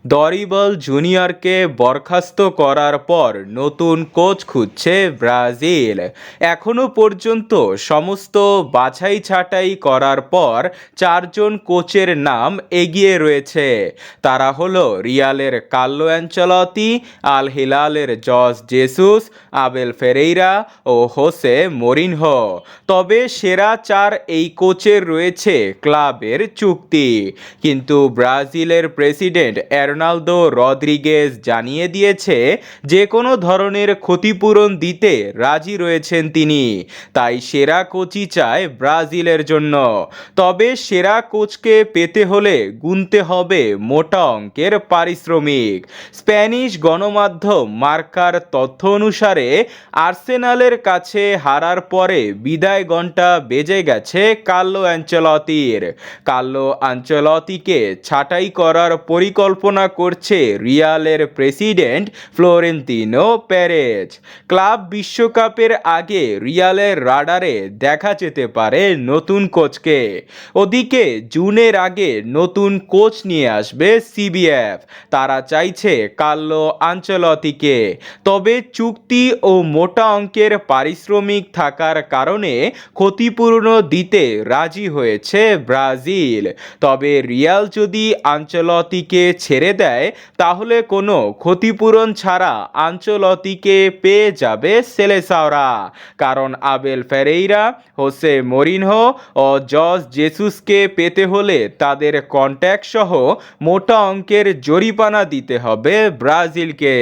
Dorival জুনিয়রকে বরখাস্ত করার পর নতুন কোচ খুঁজছে ব্রাজিল। এখনও পর্যন্ত সমস্ত বাছাই ছাঁটাই করার পর 4জন কোচের নাম এগিয়ে রয়েছে। তারা হলো রিয়ালের কার্লো অ্যানচেলতি, আল হিলালের জর্জ জেসুস, আবেল ফেরেইরা ও হোসে মরিনহো। তবে সেরা 4 এই কোচের রয়েছে ক্লাবের চুক্তি, কিন্তু ব্রাজিলের প্রেসিডেন্ট এর্নালদো রদ্রিগেজ জানিয়ে দিয়েছে যে কোনো ধরনের ক্ষতিপূরণ দিতে রাজি রয়েছেন তিনি। তাই সেরা কোচই চায় ব্রাজিলের জন্য। তবে সেরা কোচকে পেতে হলে গুনতে হবে মোটা অঙ্কের পারিশ্রমিক। স্প্যানিশ গণমাধ্যম মার্কার তথ্য অনুসারে আর্সেনালের কাছে হারার পরে বিদায় ঘণ্টা বেজে গেছে কার্লো অ্যানচেলতির। কার্লো আনচেলতিকে ছাঁটাই করার পরিকল্পনা করছে রিয়ালের প্রেসিডেন্ট ফ্লোরেন্তিনো পেরেজ। ক্লাব বিশ্বকাপের আগে রিয়ালের রাডারে দেখা যেতে পারে নতুন কোচকে। ওদিকে জুনের আগে নতুন কোচ নিয়ে আসবে সিবিএফ। তারা চাইছে কার্লো আনচেলতিকে। তবে চুক্তি ও মোটা অঙ্কের পারিশ্রমিক থাকার কারণে ক্ষতিপূরণও দিতে রাজি হয়েছে ব্রাজিল। তবে রিয়াল যদি আনচেলতিকে ছেড়ে দেয় তাহলে কোনো ক্ষতিপূরণ ছাড়া আনচেলতিকে পেয়ে যাবে সেলেসাওরা। কারণ আবেল ফেরেইরা, হোসে মরিনহো ও জর্জ জেসুসকে পেতে হলে তাদের কন্ট্যাক্ট সহ মোটা অঙ্কের জরিমানা দিতে হবে ব্রাজিলকে।